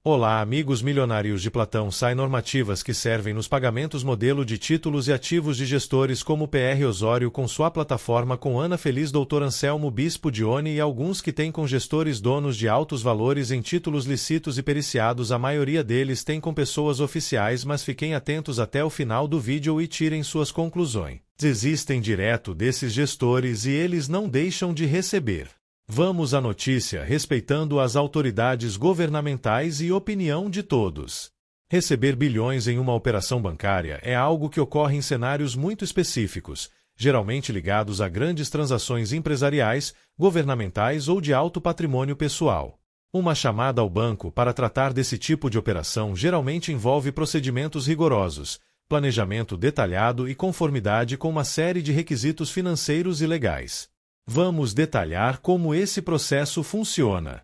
Olá, amigos milionários de Platão. SAI normativas que servem nos pagamentos modelo de títulos e ativos de gestores como PR Osório com sua plataforma com Ana Feliz, Dr. Anselmo Bispo Dione e alguns que têm com gestores donos de altos valores em títulos lícitos e periciados. A maioria deles tem com pessoas oficiais, mas fiquem atentos até o final do vídeo e tirem suas conclusões. Existem direto desses gestores e eles não deixam de receber. Vamos à notícia respeitando as autoridades governamentais e opinião de todos. Receber bilhões em uma operação bancária é algo que ocorre em cenários muito específicos, geralmente ligados a grandes transações empresariais, governamentais ou de alto patrimônio pessoal. Uma chamada ao banco para tratar desse tipo de operação geralmente envolve procedimentos rigorosos, planejamento detalhado e conformidade com uma série de requisitos financeiros e legais. Vamos detalhar como esse processo funciona.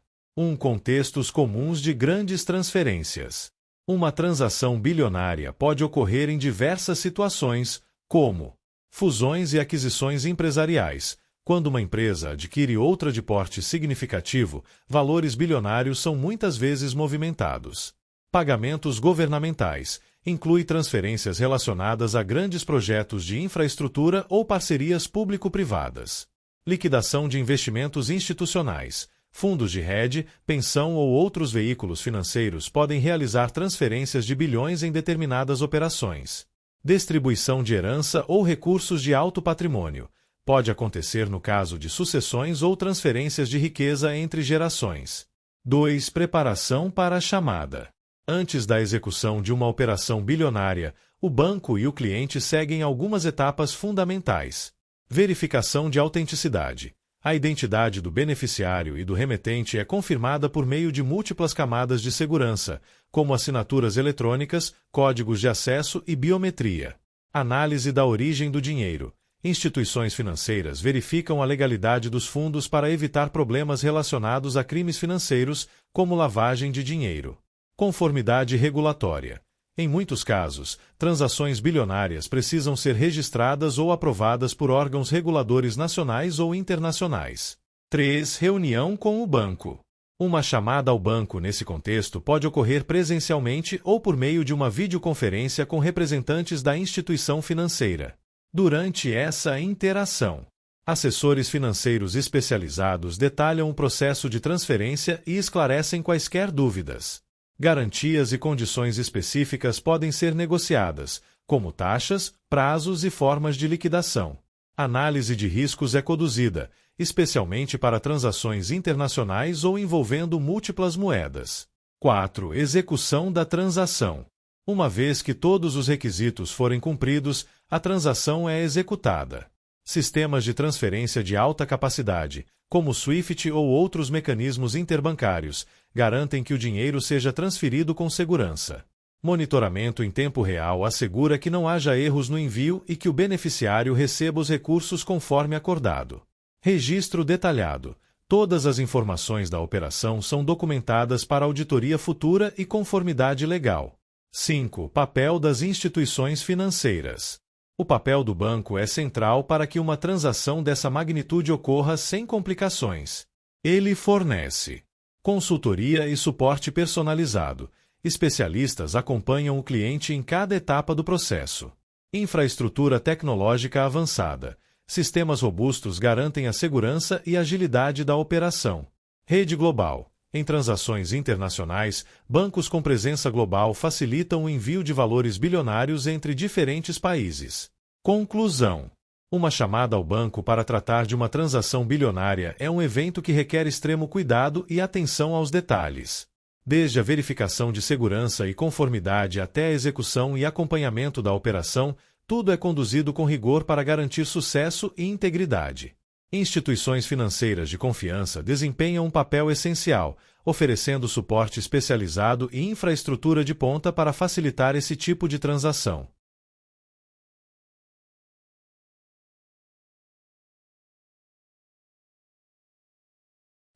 Contextos comuns de grandes transferências. Uma transação bilionária pode ocorrer em diversas situações, como fusões e aquisições empresariais. Quando uma empresa adquire outra de porte significativo, valores bilionários são muitas vezes movimentados. Pagamentos governamentais. Inclui transferências relacionadas a grandes projetos de infraestrutura ou parcerias público-privadas. Liquidação de investimentos institucionais. Fundos de hedge, pensão ou outros veículos financeiros podem realizar transferências de bilhões em determinadas operações. Distribuição de herança ou recursos de alto patrimônio. Pode acontecer no caso de sucessões ou transferências de riqueza entre gerações. 2. Preparação para a chamada. Antes da execução de uma operação bilionária, o banco e o cliente seguem algumas etapas fundamentais. Verificação de autenticidade. A identidade do beneficiário e do remetente é confirmada por meio de múltiplas camadas de segurança, como assinaturas eletrônicas, códigos de acesso e biometria. Análise da origem do dinheiro. Instituições financeiras verificam a legalidade dos fundos para evitar problemas relacionados a crimes financeiros, como lavagem de dinheiro. Conformidade regulatória. Em muitos casos, transações bilionárias precisam ser registradas ou aprovadas por órgãos reguladores nacionais ou internacionais. 3. Reunião com o banco. Uma chamada ao banco nesse contexto pode ocorrer presencialmente ou por meio de uma videoconferência com representantes da instituição financeira. Durante essa interação, assessores financeiros especializados detalham o processo de transferência e esclarecem quaisquer dúvidas. Garantias e condições específicas podem ser negociadas, como taxas, prazos e formas de liquidação. Análise de riscos é conduzida, especialmente para transações internacionais ou envolvendo múltiplas moedas. 4. Execução da transação. Uma vez que todos os requisitos forem cumpridos, a transação é executada. Sistemas de transferência de alta capacidade, como o SWIFT ou outros mecanismos interbancários, garantem que o dinheiro seja transferido com segurança. Monitoramento em tempo real assegura que não haja erros no envio e que o beneficiário receba os recursos conforme acordado. Registro detalhado. Todas as informações da operação são documentadas para auditoria futura e conformidade legal. 5. Papel das instituições financeiras. O papel do banco é central para que uma transação dessa magnitude ocorra sem complicações. Ele fornece consultoria e suporte personalizado. Especialistas acompanham o cliente em cada etapa do processo. Infraestrutura tecnológica avançada. Sistemas robustos garantem a segurança e agilidade da operação. Rede global. Em transações internacionais, bancos com presença global facilitam o envio de valores bilionários entre diferentes países. Conclusão. Uma chamada ao banco para tratar de uma transação bilionária é um evento que requer extremo cuidado e atenção aos detalhes. Desde a verificação de segurança e conformidade até a execução e acompanhamento da operação, tudo é conduzido com rigor para garantir sucesso e integridade. Instituições financeiras de confiança desempenham um papel essencial, oferecendo suporte especializado e infraestrutura de ponta para facilitar esse tipo de transação.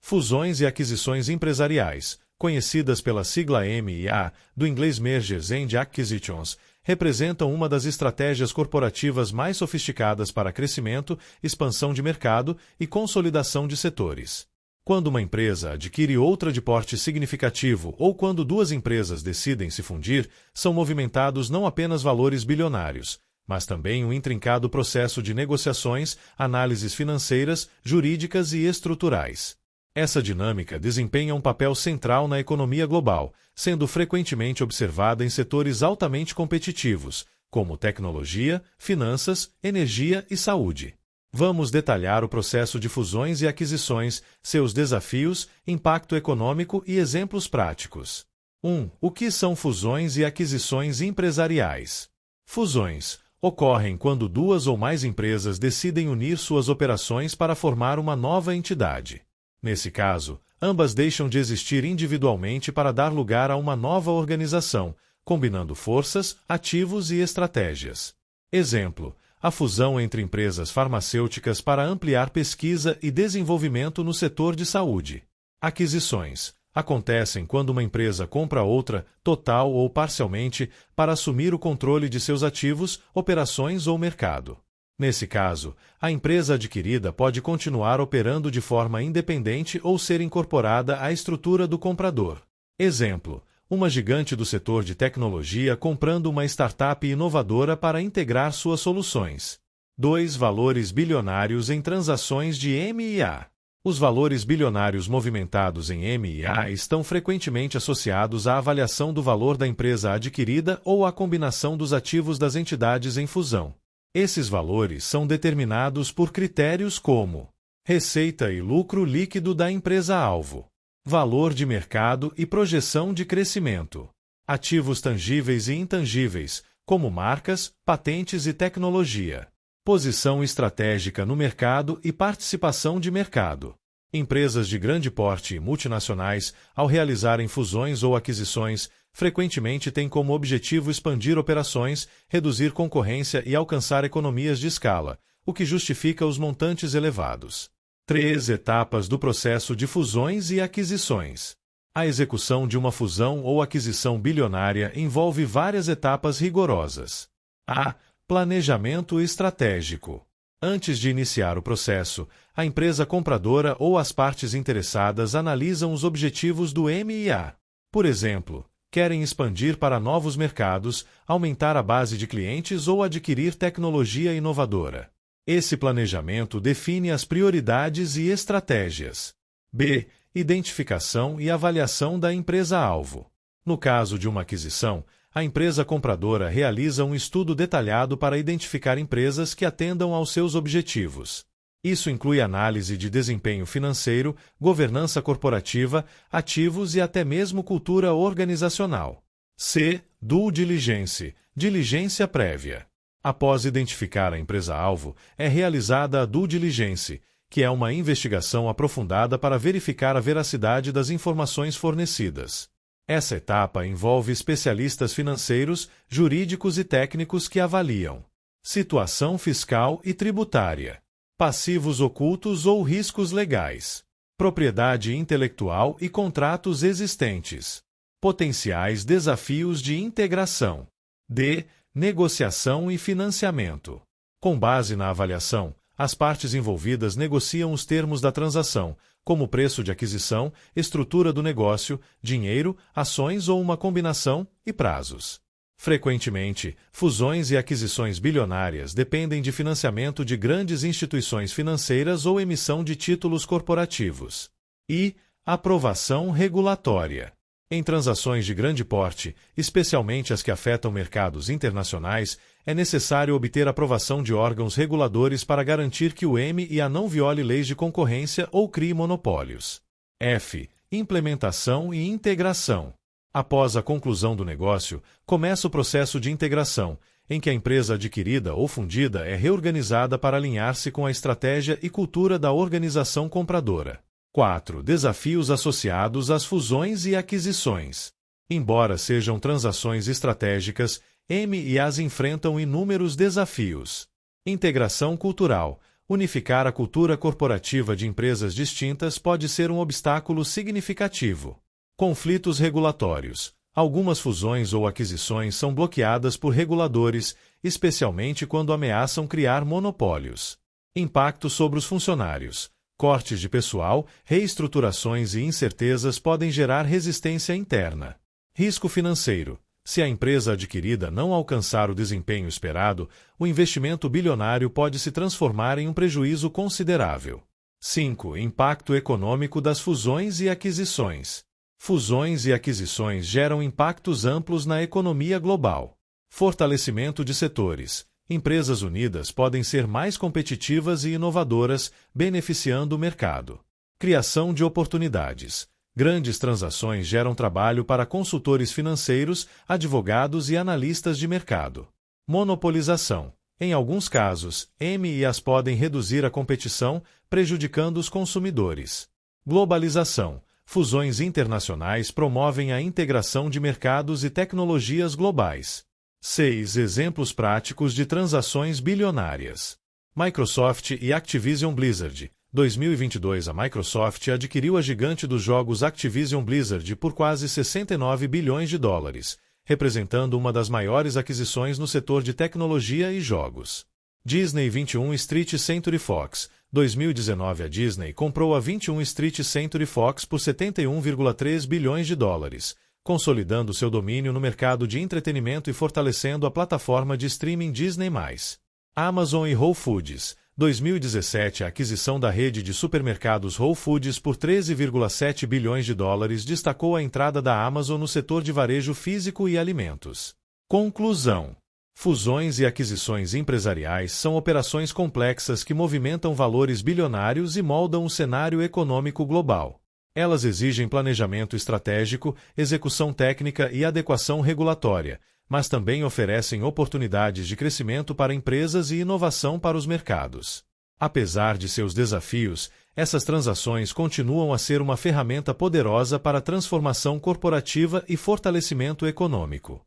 Fusões e aquisições empresariais, conhecidas pela sigla M&A, do inglês Mergers and Acquisitions, representam uma das estratégias corporativas mais sofisticadas para crescimento, expansão de mercado e consolidação de setores. Quando uma empresa adquire outra de porte significativo ou quando duas empresas decidem se fundir, são movimentados não apenas valores bilionários, mas também um intrincado processo de negociações, análises financeiras, jurídicas e estruturais. Essa dinâmica desempenha um papel central na economia global, sendo frequentemente observada em setores altamente competitivos, como tecnologia, finanças, energia e saúde. Vamos detalhar o processo de fusões e aquisições, seus desafios, impacto econômico e exemplos práticos. 1. O que são fusões e aquisições empresariais? Fusões ocorrem quando duas ou mais empresas decidem unir suas operações para formar uma nova entidade. Nesse caso, ambas deixam de existir individualmente para dar lugar a uma nova organização, combinando forças, ativos e estratégias. Exemplo: a fusão entre empresas farmacêuticas para ampliar pesquisa e desenvolvimento no setor de saúde. Aquisições acontecem quando uma empresa compra outra, total ou parcialmente, para assumir o controle de seus ativos, operações ou mercado. Nesse caso, a empresa adquirida pode continuar operando de forma independente ou ser incorporada à estrutura do comprador. Exemplo: uma gigante do setor de tecnologia comprando uma startup inovadora para integrar suas soluções. 2. Valores bilionários em transações de M&A. Os valores bilionários movimentados em M&A estão frequentemente associados à avaliação do valor da empresa adquirida ou à combinação dos ativos das entidades em fusão. Esses valores são determinados por critérios como receita e lucro líquido da empresa-alvo, valor de mercado e projeção de crescimento, ativos tangíveis e intangíveis, como marcas, patentes e tecnologia, posição estratégica no mercado e participação de mercado. Empresas de grande porte e multinacionais, ao realizarem fusões ou aquisições, frequentemente têm como objetivo expandir operações, reduzir concorrência e alcançar economias de escala, o que justifica os montantes elevados. 3. Etapas do processo de fusões e aquisições. A execução de uma fusão ou aquisição bilionária envolve várias etapas rigorosas. A. Planejamento estratégico. Antes de iniciar o processo, a empresa compradora ou as partes interessadas analisam os objetivos do M&A. Por exemplo, querem expandir para novos mercados, aumentar a base de clientes ou adquirir tecnologia inovadora. Esse planejamento define as prioridades e estratégias. B. Identificação e avaliação da empresa-alvo. No caso de uma aquisição, a empresa compradora realiza um estudo detalhado para identificar empresas que atendam aos seus objetivos. Isso inclui análise de desempenho financeiro, governança corporativa, ativos e até mesmo cultura organizacional. C. Due diligence, diligência prévia. Após identificar a empresa-alvo, é realizada a due diligence, que é uma investigação aprofundada para verificar a veracidade das informações fornecidas. Essa etapa envolve especialistas financeiros, jurídicos e técnicos que avaliam situação fiscal e tributária, passivos ocultos ou riscos legais, propriedade intelectual e contratos existentes, potenciais desafios de integração. D. Negociação e financiamento. Com base na avaliação, as partes envolvidas negociam os termos da transação, como preço de aquisição, estrutura do negócio, dinheiro, ações ou uma combinação, e prazos. Frequentemente, fusões e aquisições bilionárias dependem de financiamento de grandes instituições financeiras ou emissão de títulos corporativos. E aprovação regulatória. Em transações de grande porte, especialmente as que afetam mercados internacionais, é necessário obter aprovação de órgãos reguladores para garantir que o M&A não viole leis de concorrência ou crie monopólios. F. Implementação e integração. Após a conclusão do negócio, começa o processo de integração, em que a empresa adquirida ou fundida é reorganizada para alinhar-se com a estratégia e cultura da organização compradora. 4. Desafios associados às fusões e aquisições. Embora sejam transações estratégicas, M&As enfrentam inúmeros desafios. Integração cultural. Unificar a cultura corporativa de empresas distintas pode ser um obstáculo significativo. Conflitos regulatórios. Algumas fusões ou aquisições são bloqueadas por reguladores, especialmente quando ameaçam criar monopólios. Impacto sobre os funcionários. Cortes de pessoal, reestruturações e incertezas podem gerar resistência interna. Risco financeiro. Se a empresa adquirida não alcançar o desempenho esperado, o investimento bilionário pode se transformar em um prejuízo considerável. 5. Impacto econômico das fusões e aquisições. Fusões e aquisições geram impactos amplos na economia global. Fortalecimento de setores. Empresas unidas podem ser mais competitivas e inovadoras, beneficiando o mercado. Criação de oportunidades. Grandes transações geram trabalho para consultores financeiros, advogados e analistas de mercado. Monopolização. Em alguns casos, M&As podem reduzir a competição, prejudicando os consumidores. Globalização. Fusões internacionais promovem a integração de mercados e tecnologias globais. 6 exemplos práticos de transações bilionárias. Microsoft e Activision Blizzard. 2022 a Microsoft adquiriu a gigante dos jogos Activision Blizzard por quase 69 bilhões de dólares, representando uma das maiores aquisições no setor de tecnologia e jogos. Disney 21 Street Century Fox. 2019 a Disney comprou a 21 Street Century Fox por 71,3 bilhões de dólares, consolidando seu domínio no mercado de entretenimento e fortalecendo a plataforma de streaming Disney+. Amazon e Whole Foods. 2017 a aquisição da rede de supermercados Whole Foods por 13,7 bilhões de dólares destacou a entrada da Amazon no setor de varejo físico e alimentos. Conclusão. Fusões e aquisições empresariais são operações complexas que movimentam valores bilionários e moldam o cenário econômico global. Elas exigem planejamento estratégico, execução técnica e adequação regulatória, mas também oferecem oportunidades de crescimento para empresas e inovação para os mercados. Apesar de seus desafios, essas transações continuam a ser uma ferramenta poderosa para a transformação corporativa e fortalecimento econômico.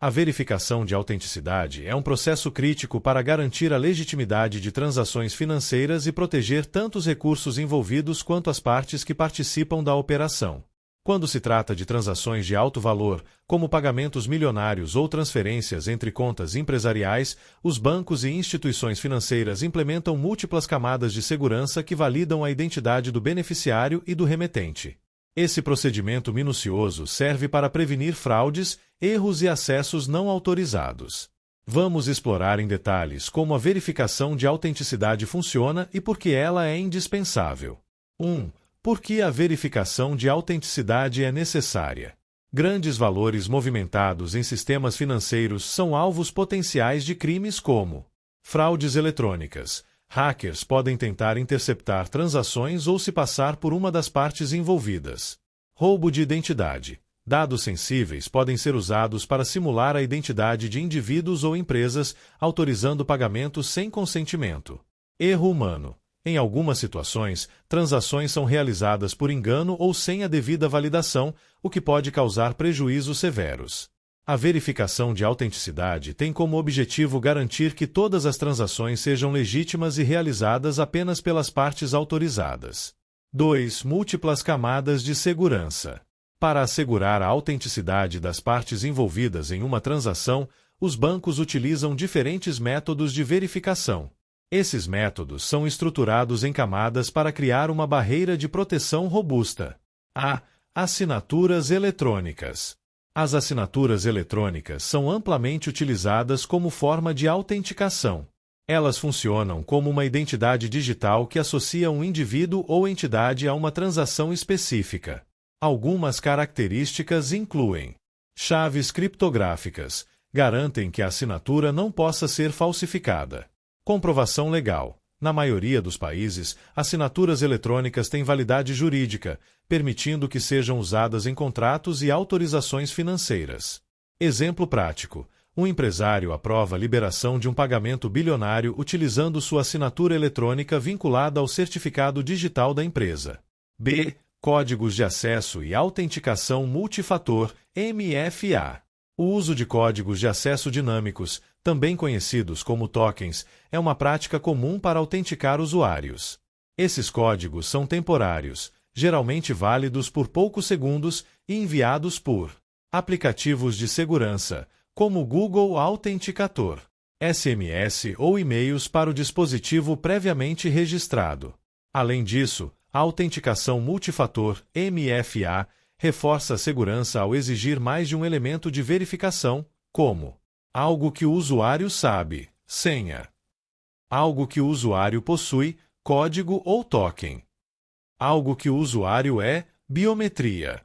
A verificação de autenticidade é um processo crítico para garantir a legitimidade de transações financeiras e proteger tanto os recursos envolvidos quanto as partes que participam da operação. Quando se trata de transações de alto valor, como pagamentos milionários ou transferências entre contas empresariais, os bancos e instituições financeiras implementam múltiplas camadas de segurança que validam a identidade do beneficiário e do remetente. Esse procedimento minucioso serve para prevenir fraudes, erros e acessos não autorizados. Vamos explorar em detalhes como a verificação de autenticidade funciona e por que ela é indispensável. 1. Por que a verificação de autenticidade é necessária? Grandes valores movimentados em sistemas financeiros são alvos potenciais de crimes como fraudes eletrônicas. Hackers podem tentar interceptar transações ou se passar por uma das partes envolvidas. Roubo de identidade. Dados sensíveis podem ser usados para simular a identidade de indivíduos ou empresas, autorizando pagamentos sem consentimento. Erro humano. Em algumas situações, transações são realizadas por engano ou sem a devida validação, o que pode causar prejuízos severos. A verificação de autenticidade tem como objetivo garantir que todas as transações sejam legítimas e realizadas apenas pelas partes autorizadas. 2. Múltiplas camadas de segurança. Para assegurar a autenticidade das partes envolvidas em uma transação, os bancos utilizam diferentes métodos de verificação. Esses métodos são estruturados em camadas para criar uma barreira de proteção robusta. A. Assinaturas eletrônicas. As assinaturas eletrônicas são amplamente utilizadas como forma de autenticação. Elas funcionam como uma identidade digital que associa um indivíduo ou entidade a uma transação específica. Algumas características incluem: chaves criptográficas, garantem que a assinatura não possa ser falsificada. Comprovação legal. Na maioria dos países, assinaturas eletrônicas têm validade jurídica, permitindo que sejam usadas em contratos e autorizações financeiras. Exemplo prático. Um empresário aprova a liberação de um pagamento bilionário utilizando sua assinatura eletrônica vinculada ao certificado digital da empresa. B. Códigos de acesso e autenticação multifator, MFA. O uso de códigos de acesso dinâmicos, também conhecidos como tokens, é uma prática comum para autenticar usuários. Esses códigos são temporários, geralmente válidos por poucos segundos e enviados por aplicativos de segurança, como Google Authenticator, SMS ou e-mails para o dispositivo previamente registrado. Além disso, a autenticação multifator, MFA, reforça a segurança ao exigir mais de um elemento de verificação, como algo que o usuário sabe, senha, algo que o usuário possui, código ou token, algo que o usuário é, biometria.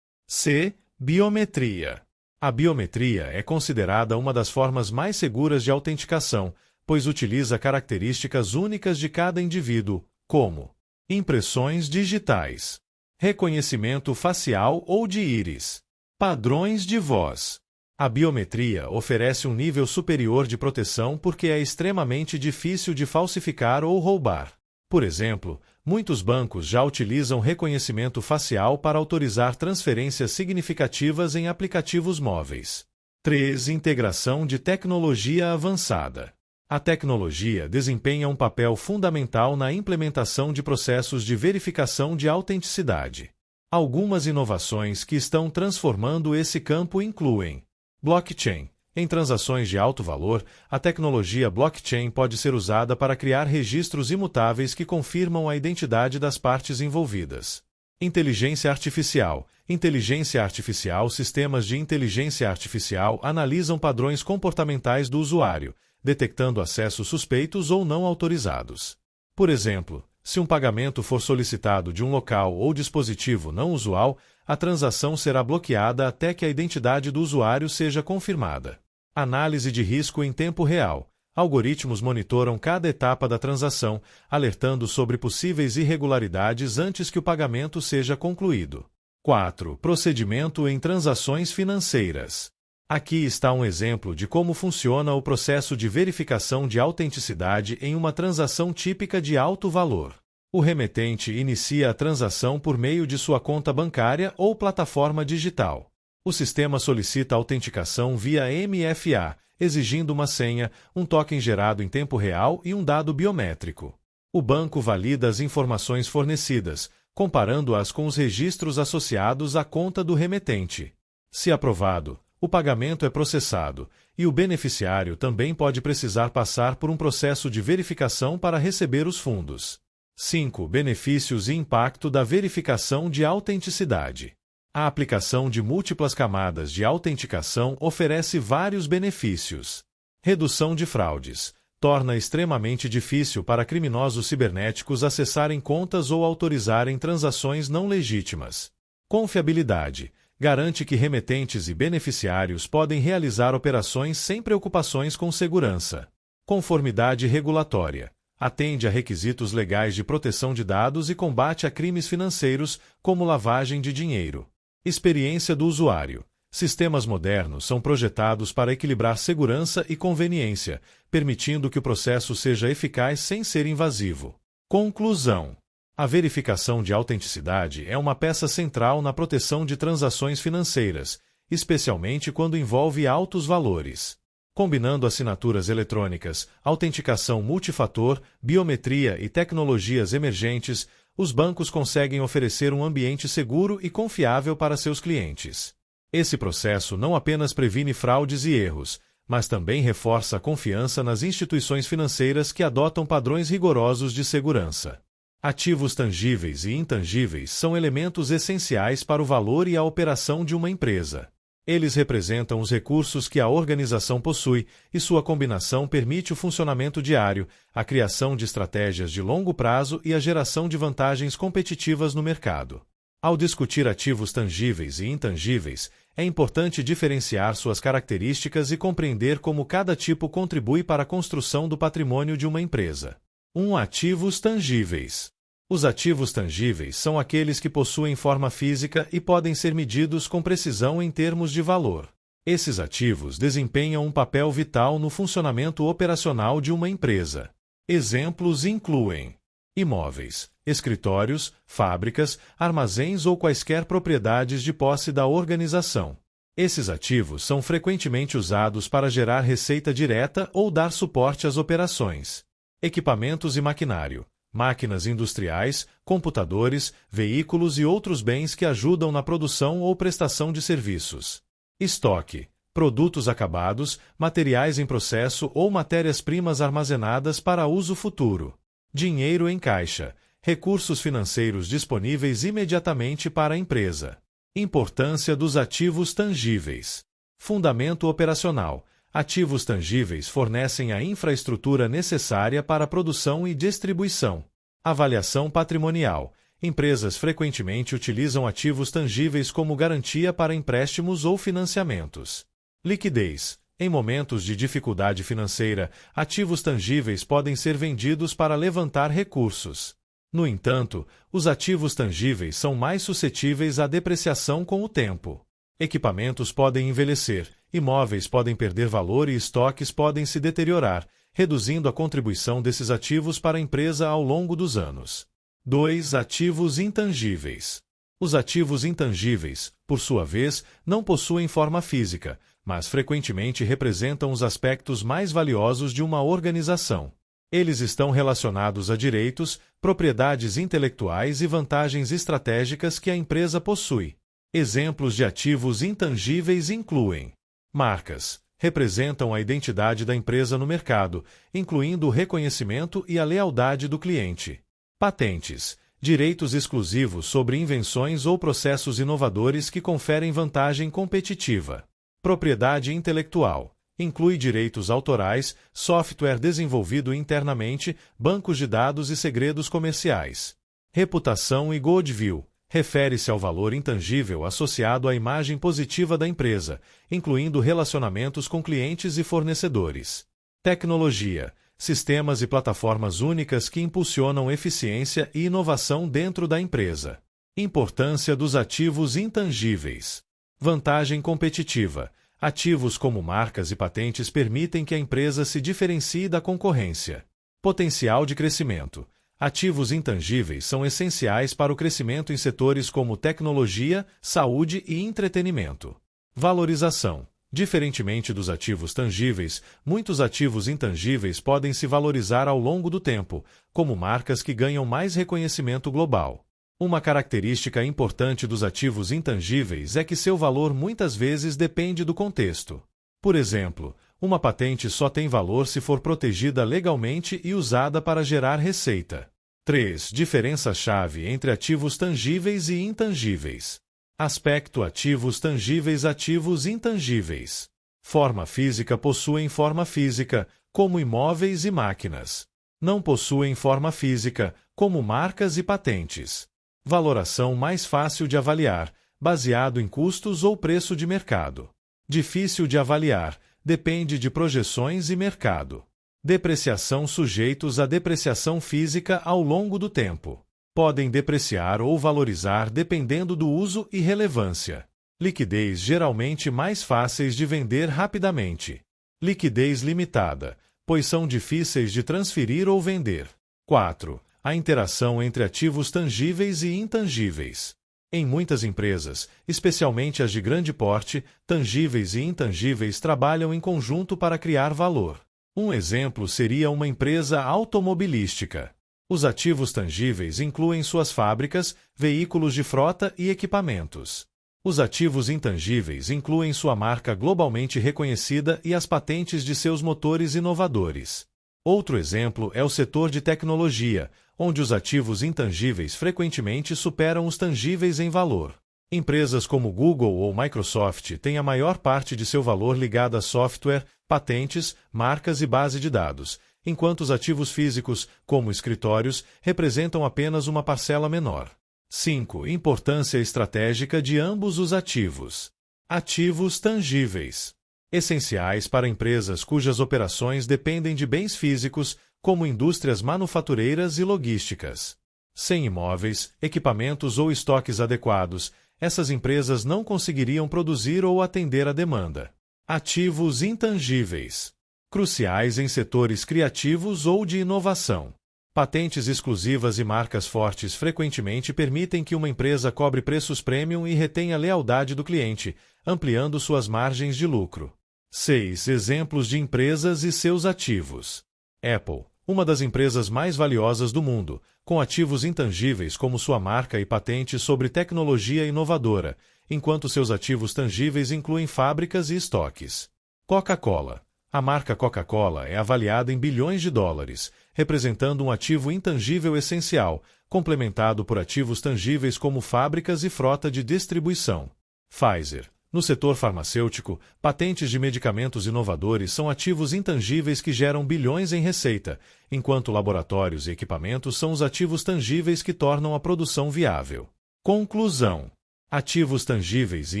C. Biometria. A biometria é considerada uma das formas mais seguras de autenticação, pois utiliza características únicas de cada indivíduo, como impressões digitais, reconhecimento facial ou de íris, padrões de voz. A biometria oferece um nível superior de proteção porque é extremamente difícil de falsificar ou roubar. Por exemplo, muitos bancos já utilizam reconhecimento facial para autorizar transferências significativas em aplicativos móveis. 3. Integração de tecnologia avançada. A tecnologia desempenha um papel fundamental na implementação de processos de verificação de autenticidade. Algumas inovações que estão transformando esse campo incluem blockchain. Em transações de alto valor, a tecnologia blockchain pode ser usada para criar registros imutáveis que confirmam a identidade das partes envolvidas. Inteligência artificial. Inteligência artificial. Sistemas de inteligência artificial analisam padrões comportamentais do usuário, detectando acessos suspeitos ou não autorizados. Por exemplo, se um pagamento for solicitado de um local ou dispositivo não usual, a transação será bloqueada até que a identidade do usuário seja confirmada. Análise de risco em tempo real. Algoritmos monitoram cada etapa da transação, alertando sobre possíveis irregularidades antes que o pagamento seja concluído. 4. Procedimento em transações financeiras. Aqui está um exemplo de como funciona o processo de verificação de autenticidade em uma transação típica de alto valor. O remetente inicia a transação por meio de sua conta bancária ou plataforma digital. O sistema solicita autenticação via MFA, exigindo uma senha, um token gerado em tempo real e um dado biométrico. O banco valida as informações fornecidas, comparando-as com os registros associados à conta do remetente. Se aprovado, o pagamento é processado, e o beneficiário também pode precisar passar por um processo de verificação para receber os fundos. 5. Benefícios e impacto da verificação de autenticidade. A aplicação de múltiplas camadas de autenticação oferece vários benefícios. Redução de fraudes. Torna extremamente difícil para criminosos cibernéticos acessarem contas ou autorizarem transações não legítimas. Confiabilidade. Garante que remetentes e beneficiários podem realizar operações sem preocupações com segurança. Conformidade regulatória. Atende a requisitos legais de proteção de dados e combate a crimes financeiros, como lavagem de dinheiro. Experiência do usuário. Sistemas modernos são projetados para equilibrar segurança e conveniência, permitindo que o processo seja eficaz sem ser invasivo. Conclusão. A verificação de autenticidade é uma peça central na proteção de transações financeiras, especialmente quando envolve altos valores. Combinando assinaturas eletrônicas, autenticação multifator, biometria e tecnologias emergentes, os bancos conseguem oferecer um ambiente seguro e confiável para seus clientes. Esse processo não apenas previne fraudes e erros, mas também reforça a confiança nas instituições financeiras que adotam padrões rigorosos de segurança. Ativos tangíveis e intangíveis são elementos essenciais para o valor e a operação de uma empresa. Eles representam os recursos que a organização possui e sua combinação permite o funcionamento diário, a criação de estratégias de longo prazo e a geração de vantagens competitivas no mercado. Ao discutir ativos tangíveis e intangíveis, é importante diferenciar suas características e compreender como cada tipo contribui para a construção do patrimônio de uma empresa. 1. Ativos tangíveis. Os ativos tangíveis são aqueles que possuem forma física e podem ser medidos com precisão em termos de valor. Esses ativos desempenham um papel vital no funcionamento operacional de uma empresa. Exemplos incluem imóveis, escritórios, fábricas, armazéns ou quaisquer propriedades de posse da organização. Esses ativos são frequentemente usados para gerar receita direta ou dar suporte às operações. Equipamentos e maquinário. Máquinas industriais, computadores, veículos e outros bens que ajudam na produção ou prestação de serviços. Estoque. produtos acabados, materiais em processo ou matérias-primas armazenadas para uso futuro. Dinheiro em caixa, recursos financeiros disponíveis imediatamente para a empresa. Importância dos ativos tangíveis. Fundamento operacional. Ativos tangíveis fornecem a infraestrutura necessária para a produção e distribuição. Avaliação patrimonial. Empresas frequentemente utilizam ativos tangíveis como garantia para empréstimos ou financiamentos. Liquidez. Em momentos de dificuldade financeira, ativos tangíveis podem ser vendidos para levantar recursos. No entanto, os ativos tangíveis são mais suscetíveis à depreciação com o tempo. Equipamentos podem envelhecer, imóveis podem perder valor e estoques podem se deteriorar, reduzindo a contribuição desses ativos para a empresa ao longo dos anos. 2. Ativos intangíveis. Os ativos intangíveis, por sua vez, não possuem forma física, mas frequentemente representam os aspectos mais valiosos de uma organização. Eles estão relacionados a direitos, propriedades intelectuais e vantagens estratégicas que a empresa possui. Exemplos de ativos intangíveis incluem: marcas. Representam a identidade da empresa no mercado, incluindo o reconhecimento e a lealdade do cliente. Patentes. Direitos exclusivos sobre invenções ou processos inovadores que conferem vantagem competitiva. Propriedade intelectual. Inclui direitos autorais, software desenvolvido internamente, bancos de dados e segredos comerciais. Reputação e goodwill. Refere-se ao valor intangível associado à imagem positiva da empresa, incluindo relacionamentos com clientes e fornecedores. Tecnologia. Sistemas e plataformas únicas que impulsionam eficiência e inovação dentro da empresa. Importância dos ativos intangíveis. Vantagem competitiva. Ativos como marcas e patentes permitem que a empresa se diferencie da concorrência. Potencial de crescimento. Ativos intangíveis são essenciais para o crescimento em setores como tecnologia, saúde e entretenimento. Valorização. Diferentemente dos ativos tangíveis, muitos ativos intangíveis podem se valorizar ao longo do tempo, como marcas que ganham mais reconhecimento global. Uma característica importante dos ativos intangíveis é que seu valor muitas vezes depende do contexto. Por exemplo, uma patente só tem valor se for protegida legalmente e usada para gerar receita. 3. Diferença-chave entre ativos tangíveis e intangíveis. Aspecto: ativos tangíveis, ativos intangíveis. Forma física: possuem forma física, como imóveis e máquinas. Não possuem forma física, como marcas e patentes. Valoração: mais fácil de avaliar, baseado em custos ou preço de mercado. Difícil de avaliar, depende de projeções e mercado. Depreciação: sujeitos à depreciação física ao longo do tempo. Podem depreciar ou valorizar dependendo do uso e relevância. Liquidez: geralmente mais fáceis de vender rapidamente. Liquidez limitada, pois são difíceis de transferir ou vender. 4. A interação entre ativos tangíveis e intangíveis. Em muitas empresas, especialmente as de grande porte, tangíveis e intangíveis trabalham em conjunto para criar valor. Um exemplo seria uma empresa automobilística. Os ativos tangíveis incluem suas fábricas, veículos de frota e equipamentos. Os ativos intangíveis incluem sua marca globalmente reconhecida e as patentes de seus motores inovadores. Outro exemplo é o setor de tecnologia, onde os ativos intangíveis frequentemente superam os tangíveis em valor. Empresas como Google ou Microsoft têm a maior parte de seu valor ligado a software, patentes, marcas e base de dados, enquanto os ativos físicos, como escritórios, representam apenas uma parcela menor. 5. Importância estratégica de ambos os ativos. Ativos tangíveis. Essenciais para empresas cujas operações dependem de bens físicos, como indústrias manufatureiras e logísticas. Sem imóveis, equipamentos ou estoques adequados, essas empresas não conseguiriam produzir ou atender a demanda. Ativos intangíveis. Cruciais em setores criativos ou de inovação. Patentes exclusivas e marcas fortes frequentemente permitem que uma empresa cobre preços premium e retenha a lealdade do cliente, ampliando suas margens de lucro. 6. Exemplos de empresas e seus ativos. Apple, uma das empresas mais valiosas do mundo, com ativos intangíveis como sua marca e patentes sobre tecnologia inovadora, enquanto seus ativos tangíveis incluem fábricas e estoques. Coca-Cola. A marca Coca-Cola é avaliada em bilhões de dólares, representando um ativo intangível essencial, complementado por ativos tangíveis como fábricas e frota de distribuição. Pfizer. No setor farmacêutico, patentes de medicamentos inovadores são ativos intangíveis que geram bilhões em receita, enquanto laboratórios e equipamentos são os ativos tangíveis que tornam a produção viável. Conclusão: ativos tangíveis e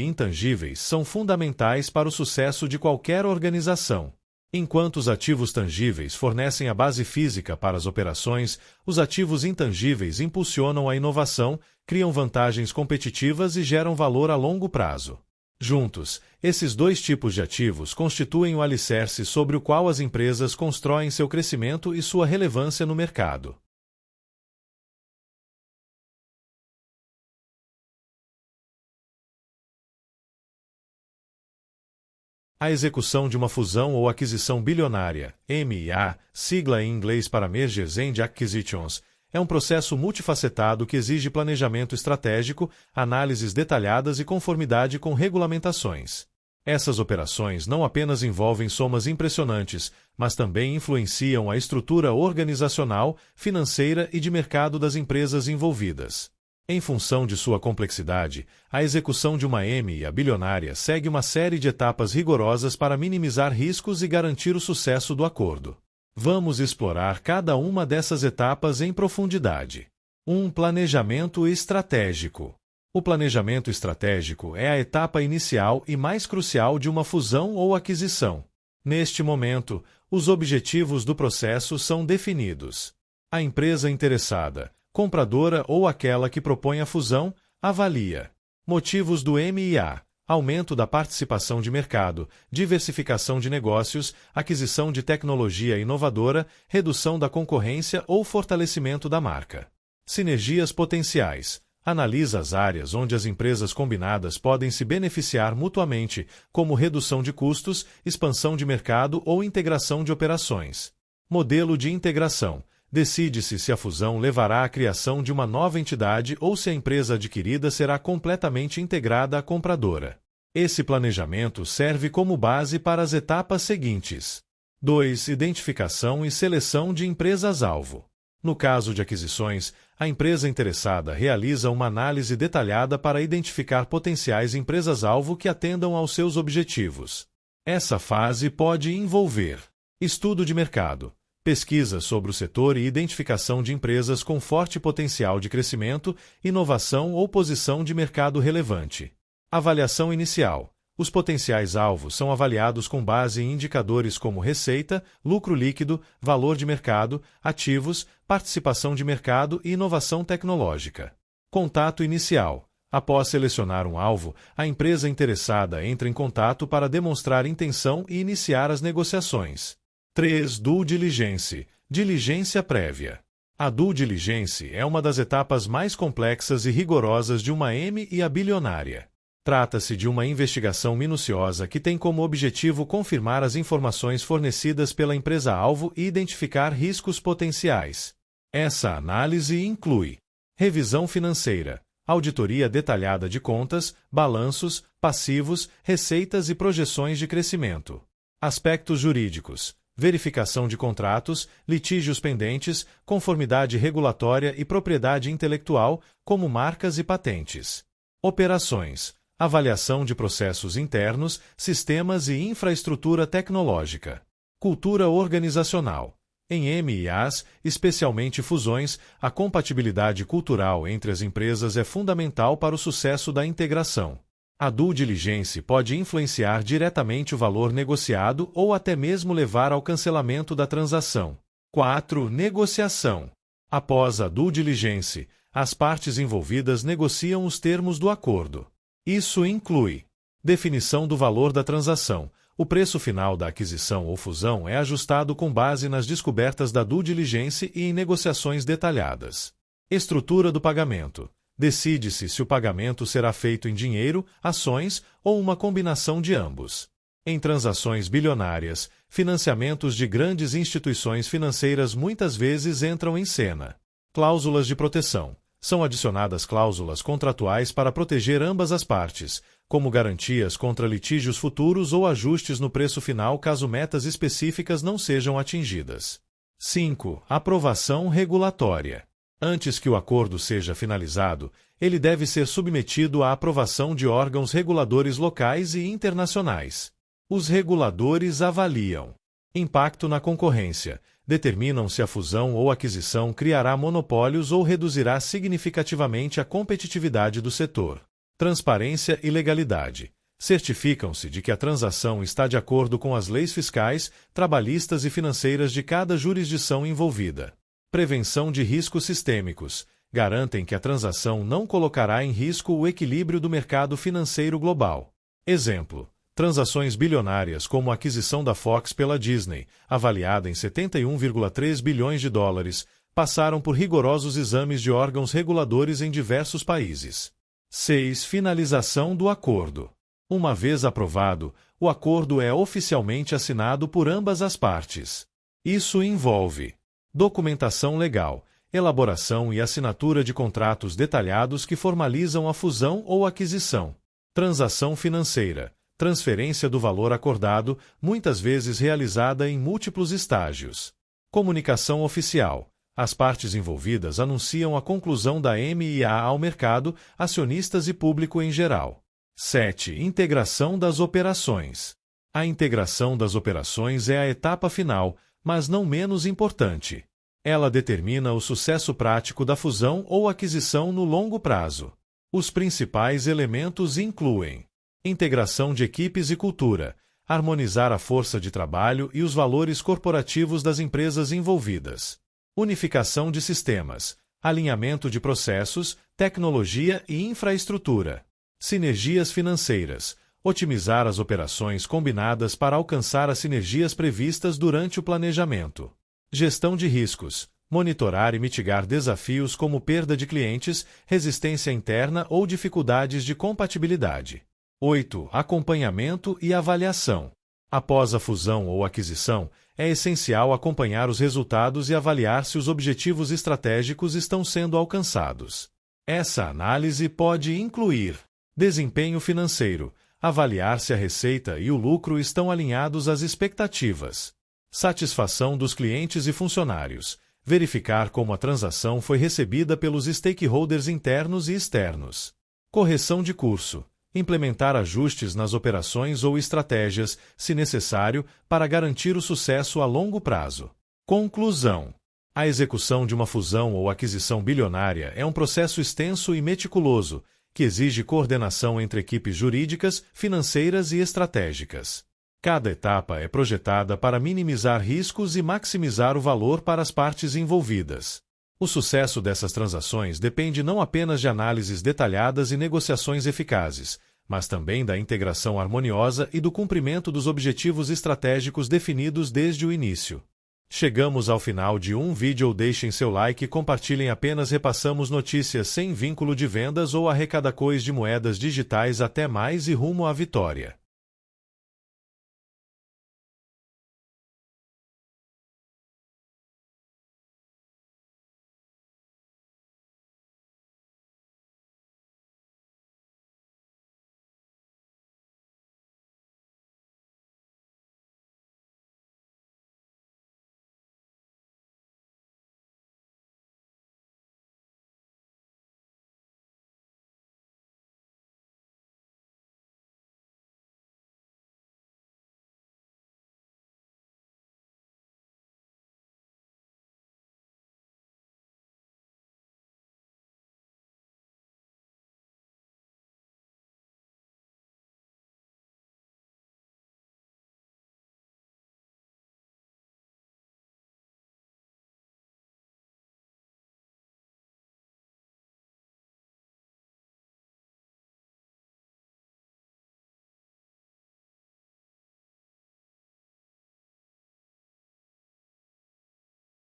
intangíveis são fundamentais para o sucesso de qualquer organização. Enquanto os ativos tangíveis fornecem a base física para as operações, os ativos intangíveis impulsionam a inovação, criam vantagens competitivas e geram valor a longo prazo. Juntos, esses dois tipos de ativos constituem o alicerce sobre o qual as empresas constroem seu crescimento e sua relevância no mercado. A execução de uma fusão ou aquisição bilionária, M&A, sigla em inglês para Mergers and Acquisitions, é um processo multifacetado que exige planejamento estratégico, análises detalhadas e conformidade com regulamentações. Essas operações não apenas envolvem somas impressionantes, mas também influenciam a estrutura organizacional, financeira e de mercado das empresas envolvidas. Em função de sua complexidade, a execução de uma M&A bilionária segue uma série de etapas rigorosas para minimizar riscos e garantir o sucesso do acordo. Vamos explorar cada uma dessas etapas em profundidade. 1. Planejamento estratégico. O planejamento estratégico é a etapa inicial e mais crucial de uma fusão ou aquisição. Neste momento, os objetivos do processo são definidos. A empresa interessada, compradora ou aquela que propõe a fusão, avalia motivos do M&A, aumento da participação de mercado, diversificação de negócios, aquisição de tecnologia inovadora, redução da concorrência ou fortalecimento da marca. Sinergias potenciais. Analisa as áreas onde as empresas combinadas podem se beneficiar mutuamente, como redução de custos, expansão de mercado ou integração de operações. Modelo de integração. Decide-se se a fusão levará à criação de uma nova entidade ou se a empresa adquirida será completamente integrada à compradora. Esse planejamento serve como base para as etapas seguintes. 2. Identificação e seleção de empresas-alvo. No caso de aquisições, a empresa interessada realiza uma análise detalhada para identificar potenciais empresas-alvo que atendam aos seus objetivos. Essa fase pode envolver estudo de mercado, pesquisa sobre o setor e identificação de empresas com forte potencial de crescimento, inovação ou posição de mercado relevante. Avaliação inicial. Os potenciais alvos são avaliados com base em indicadores como receita, lucro líquido, valor de mercado, ativos, participação de mercado e inovação tecnológica. Contato inicial. Após selecionar um alvo, a empresa interessada entra em contato para demonstrar intenção e iniciar as negociações. 3. Due diligence. Diligência prévia. A due diligence é uma das etapas mais complexas e rigorosas de uma M&A bilionária. Trata-se de uma investigação minuciosa que tem como objetivo confirmar as informações fornecidas pela empresa-alvo e identificar riscos potenciais. Essa análise inclui revisão financeira, auditoria detalhada de contas, balanços, passivos, receitas e projeções de crescimento. Aspectos jurídicos. Verificação de contratos, litígios pendentes, conformidade regulatória e propriedade intelectual, como marcas e patentes. Operações. Avaliação de processos internos, sistemas e infraestrutura tecnológica. Cultura organizacional. Em M&As, especialmente fusões, a compatibilidade cultural entre as empresas é fundamental para o sucesso da integração. A due diligence pode influenciar diretamente o valor negociado ou até mesmo levar ao cancelamento da transação. 4. Negociação. Após a due diligence, as partes envolvidas negociam os termos do acordo. Isso inclui definição do valor da transação. O preço final da aquisição ou fusão é ajustado com base nas descobertas da due diligence e em negociações detalhadas. Estrutura do pagamento. Decide-se se o pagamento será feito em dinheiro, ações ou uma combinação de ambos. Em transações bilionárias, financiamentos de grandes instituições financeiras muitas vezes entram em cena. Cláusulas de proteção. São adicionadas cláusulas contratuais para proteger ambas as partes, como garantias contra litígios futuros ou ajustes no preço final caso metas específicas não sejam atingidas. 5. Aprovação regulatória. Antes que o acordo seja finalizado, ele deve ser submetido à aprovação de órgãos reguladores locais e internacionais. Os reguladores avaliam impacto na concorrência, determinam se a fusão ou aquisição criará monopólios ou reduzirá significativamente a competitividade do setor. Transparência e legalidade. Certificam-se de que a transação está de acordo com as leis fiscais, trabalhistas e financeiras de cada jurisdição envolvida. Prevenção de riscos sistêmicos. Garantem que a transação não colocará em risco o equilíbrio do mercado financeiro global. Exemplo: transações bilionárias como a aquisição da Fox pela Disney, avaliada em 71,3 bilhões de dólares, passaram por rigorosos exames de órgãos reguladores em diversos países. 6. Finalização do acordo. Uma vez aprovado, o acordo é oficialmente assinado por ambas as partes. Isso envolve documentação legal, elaboração e assinatura de contratos detalhados que formalizam a fusão ou aquisição. Transação financeira. Transferência do valor acordado, muitas vezes realizada em múltiplos estágios. Comunicação oficial. As partes envolvidas anunciam a conclusão da MIA ao mercado, acionistas e público em geral. 7. Integração das operações. A integração das operações é a etapa final, mas não menos importante. Ela determina o sucesso prático da fusão ou aquisição no longo prazo. Os principais elementos incluem integração de equipes e cultura, harmonizar a força de trabalho e os valores corporativos das empresas envolvidas, unificação de sistemas, alinhamento de processos, tecnologia e infraestrutura, sinergias financeiras, otimizar as operações combinadas para alcançar as sinergias previstas durante o planejamento, gestão de riscos, monitorar e mitigar desafios como perda de clientes, resistência interna ou dificuldades de compatibilidade. 8. Acompanhamento e avaliação. Após a fusão ou aquisição, é essencial acompanhar os resultados e avaliar se os objetivos estratégicos estão sendo alcançados. Essa análise pode incluir desempenho financeiro, avaliar se a receita e o lucro estão alinhados às expectativas, satisfação dos clientes e funcionários, verificar como a transação foi recebida pelos stakeholders internos e externos, correção de curso, implementar ajustes nas operações ou estratégias, se necessário, para garantir o sucesso a longo prazo. Conclusão. A execução de uma fusão ou aquisição bilionária é um processo extenso e meticuloso, que exige coordenação entre equipes jurídicas, financeiras e estratégicas. Cada etapa é projetada para minimizar riscos e maximizar o valor para as partes envolvidas. O sucesso dessas transações depende não apenas de análises detalhadas e negociações eficazes, mas também da integração harmoniosa e do cumprimento dos objetivos estratégicos definidos desde o início. Chegamos ao final de um vídeo. Deixem seu like e compartilhem. Apenas repassamos notícias sem vínculo de vendas ou arrecadações de moedas digitais. Até mais e rumo à vitória.